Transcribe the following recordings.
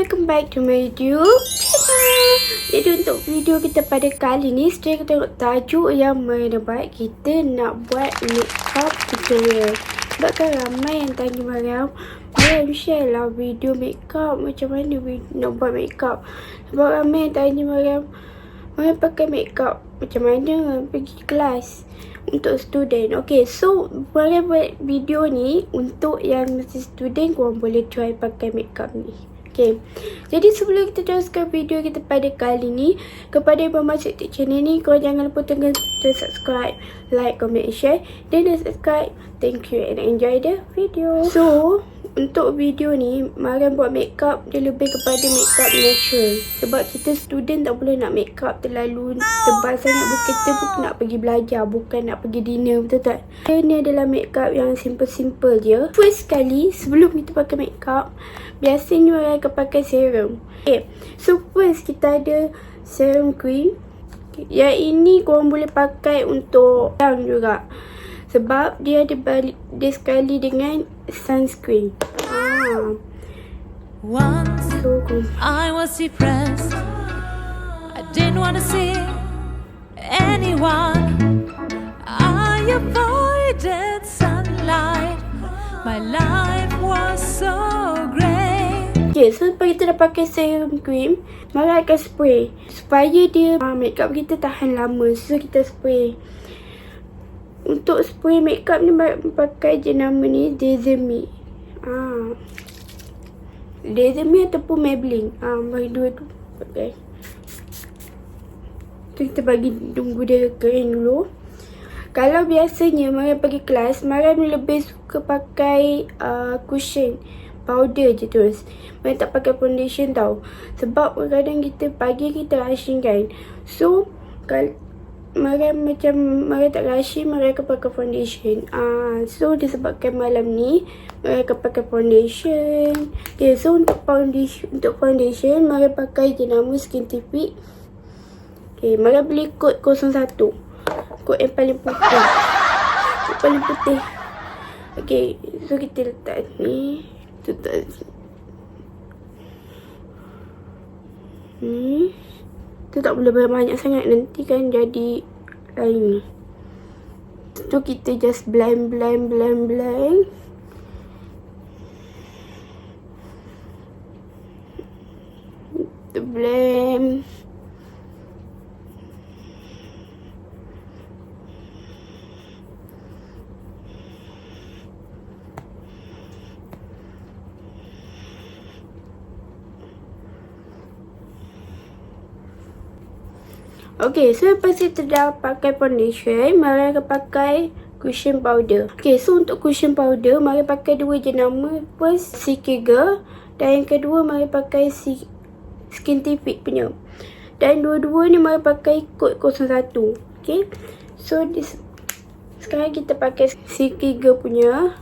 welcome back to my YouTube channel. Jadi untuk video kita pada kali ni, setelah kita tengok tajuk yang menabat, kita nak buat makeup tutorial. Sebab kan ramai yang tanya Mariam share lah video makeup, macam mana nak buat makeup. Sebab ramai yang tanya Mariam pakai makeup macam mana pergi kelas untuk student. Okay, so Mariam buat video ni untuk yang masih student, korang boleh try pakai makeup ni. Okay, jadi sebelum kita teruskan video kita pada kali ni, kepada yang baru masuk di channel ni, korang jangan lupa tekan subscribe, like, comment, share, dan subscribe. Thank you and enjoy the video. So untuk video ni, Mariam buat makeup dia lebih kepada makeup natural. Sebab kita student tak boleh nak makeup terlalu tebal sangat. Kita bukan nak pergi belajar, bukan nak pergi dinner, betul tak? Ni adalah makeup yang simple-simple je. First sekali, sebelum kita pakai makeup, biasanya Mariam akan pakai serum. Okay, so first kita ada serum cream. Yang ini korang boleh pakai untuk yang juga. Sebab dia ada dia sekali dengan sunscreen. Once I was depressed, I didn't want to see anyone. I avoided sunlight. My life was so grey. Okay, so lepas kita dah pakai serum cream, Mariam akan spray supaya dia makeup kita tahan lama. So kita spray. Untuk spray makeup ni pakai je nama ni Dezemi. Dezemi ataupun Maybelline. Bagi dua tu pakai. So, kita bagi tunggu dia kering dulu. Kalau biasanya Mariam pergi kelas, Mariam lebih suka pakai cushion powder je terus. Mariam tak pakai foundation tau. Sebab kadang kita pagi kita rushing kan. So kalau Mariam tak rushing, Mariam akan pakai foundation. So disebabkan malam ni Mariam akan pakai foundation. Okay, so untuk foundation Mariam pakai je nama Skintific. Okay, Mariam beli kod 01. Kod yang paling putih. Kod paling putih. Okay, so kita letak ni. Letak ni. Tu tak boleh banyak sangat, nanti kan jadi lain. Tu kita just blend. Kita blend. Okay, so lepas kita dah pakai foundation, Mariam akan pakai cushion powder. Okay, so untuk cushion powder, Mariam pakai dua jenama. First, Sikega. Dan yang kedua, Mariam pakai Skintific punya. Dan dua-dua ni Mariam pakai kod 01. Okay, so sekarang kita pakai Sikega punya.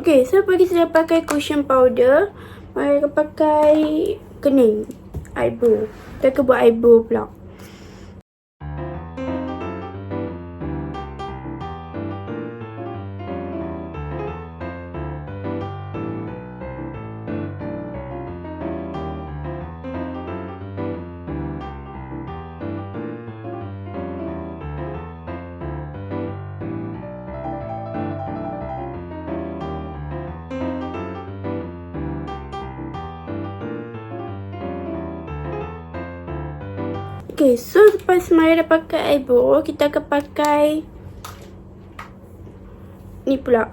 Okay, so lepas kita dah pakai cushion powder, Mariam akan pakai kening, eyebrow. Kita akan buat eyebrow pula. Okay, so lepas Mariam dah pakai eyebrow, kita akan pakai ni pula.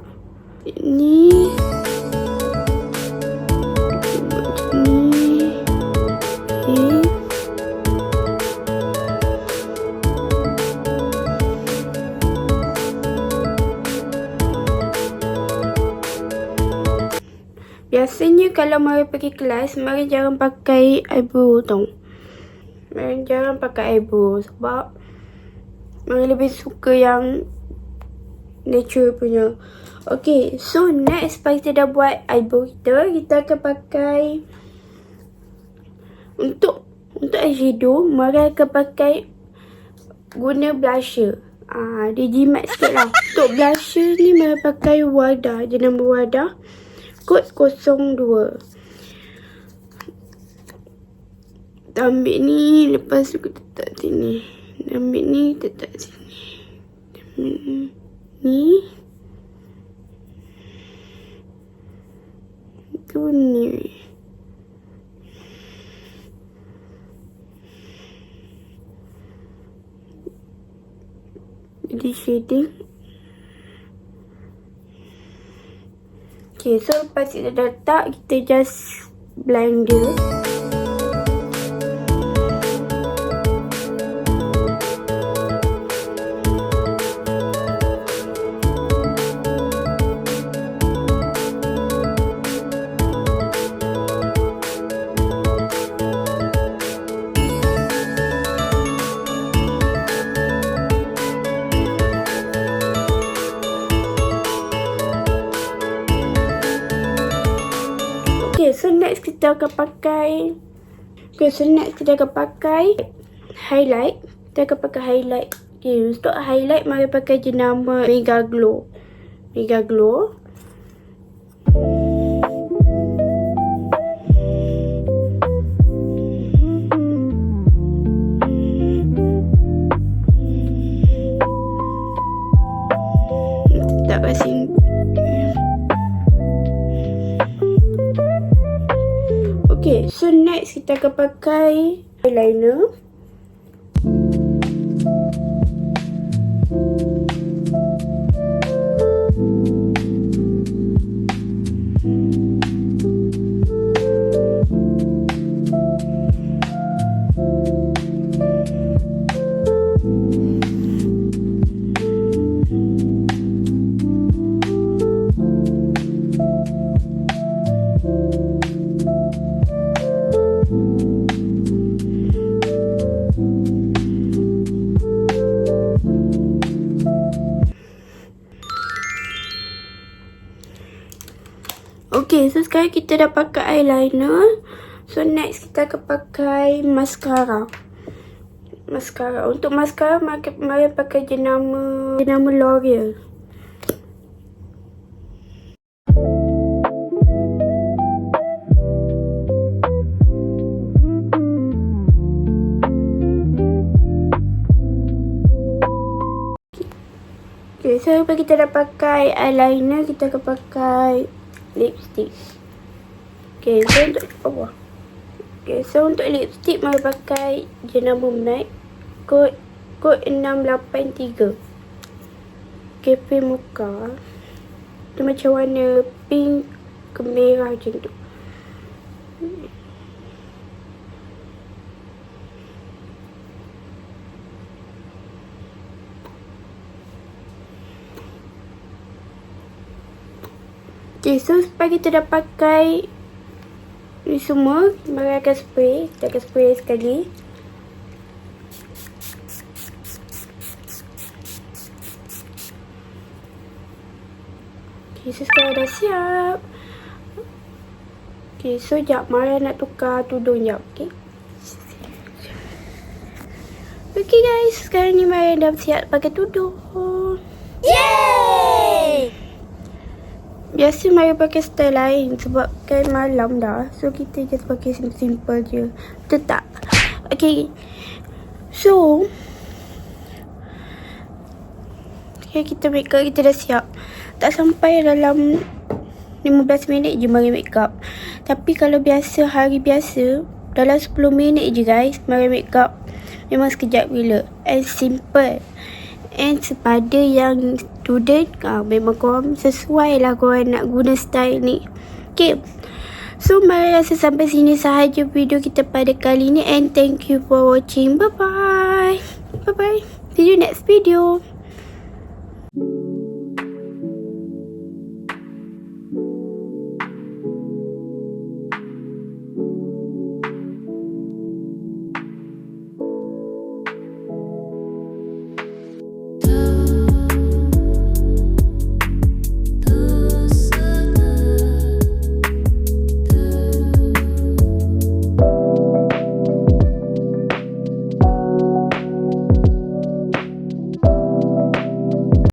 Ni. Okay. Biasanya kalau Mariam pergi kelas, Mariam jarang pakai eyebrow tau. Mariam jarang pakai eyebrow sebab Mariam lebih suka yang natural punya. Okay, so next lepas kita dah buat eyebrow kita akan pakai untuk eyeshadow. Mariam akan pakai guna blusher. Dia jimat sikit lah. Untuk blusher ni Maya pakai Wardah. Jenama Wardah. Kod 02. Kita ambil ni. Lepas tu kita letak sini. Ambil ni, letak sini. Ambil ni. Itu ni. Jadi shading. Okay, so lepas kita dah letak, kita just blend dia. Okay, so next kita akan pakai highlight. Kita akan pakai highlight. Okay, untuk highlight mari pakai jenama Mega Glow. Tak kat sini. Okay, so next kita akan pakai eyeliner. Okay, so sekarang kita dah pakai eyeliner. So next kita akan pakai mascara. Untuk mascara mari pakai jenama L'Oreal. Okay, so lepas kita dah pakai eyeliner, kita akan pakai lipstick. Okay, so untuk lipstick mari pakai jenama MAC kod 683. Cafe Mocha. Dia macam warna pink ke merah macam tu. Okay, so supaya kita dah pakai ni semua, mari akan spray. Kita akan spray sekali. Okay, so sekarang dah siap. Okay, so jap Mara nak tukar tudung jap. Okay. Okay guys, sekarang ni Mara dah siap pakai tudung. Yay! Biasa Mari pakai style lain sebab kan malam dah. So kita just pakai simple je. Betul tak? Okay. So okay, kita make up, kita dah siap. Tak sampai dalam 15 minit je Mari make up. Tapi kalau biasa, hari biasa dalam 10 minit je guys Mari make up. Memang sekejap gila. And simple. And sepada yang student, memang korang sesuai lah korang nak guna style ni. Okay. So, mari rasa sampai sini sahaja video kita pada kali ni. And thank you for watching. Bye-bye. Bye-bye. See you next video.